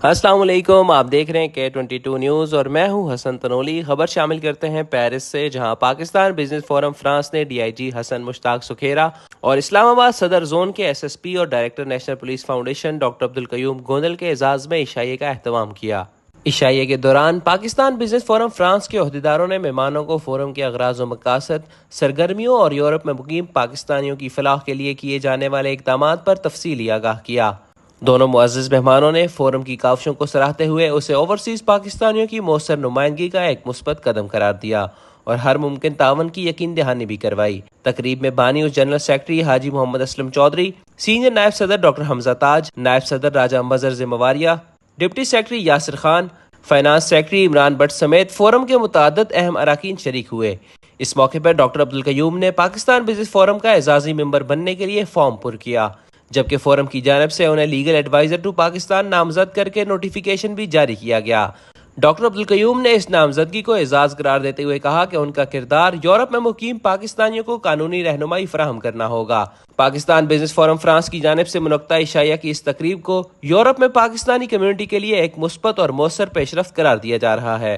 السلام علیکم، آپ دیکھ رہے ہیں K22 نیوز اور میں ہوں حسن تنولی۔ خبر شامل کرتے ہیں پیرس سے، جہاں پاکستان بزنس فورم فرانس نے ڈی آئی جی حسن مشتاق سکھیرا اور اسلام آباد صدر زون کے ایس ایس پی اور director national police foundation doctor Abdul Qayyum Gondal کے اعزاز میں عشائیے کا اہتمام کیا۔ عشائیے کے دوران پاکستان بزنس فورم فرانس کے عہدیداروں نے مہمانوں کو فورم کے اغراض و مقاصد، سرگرمیوں اور یورپ میں مقیم پاکستانیوں کی فلاح کے لیے کیے جانے والے اقدامات پر تفصیلی آگاہ کیا۔ دونوں معزز مہمانوں نے فورم کی کاوشوں کو سراہتے ہوئے اسے اوورسیز پاکستانیوں کی مؤثر نمائندگی کا ایک مثبت قدم قرار دیا اور ہر ممکن تعاون کی یقین دہانی بھی کروائی۔ تقریب میں بانی اور جنرل سیکرٹری حاجی محمد اسلم چودھری، سینئر نائب صدر ڈاکٹر حمزہ تاج، نائب صدر راجہ مظہر ذمہ، deputy secretary Yasir Khan, finance secretary Imran but سمیت فورم کے متعدد اہم اراکین شریک ہوئے۔ اس موقع پر ڈاکٹر عبدالقیوم نے پاکستان بزنس فورم کا اعزازی ممبر بننے کے لیے فارم پر کیا، جبکہ فورم کی جانب سے انہیں لیگل ایڈوائزر ٹو پاکستان نامزد کر کے نوٹیفیکیشن بھی جاری کیا گیا۔ ڈاکٹر عبدالقیوم نے اس نامزدگی کو اعزاز قرار دیتے ہوئے کہا کہ ان کا کردار یورپ میں مقیم پاکستانیوں کو قانونی رہنمائی فراہم کرنا ہوگا۔ پاکستان بزنس فورم فرانس کی جانب سے منعقدہ عشائیہ کی اس تقریب کو یورپ میں پاکستانی کمیونٹی کے لیے ایک مثبت اور مؤثر پیش رفت قرار دیا جا رہا ہے۔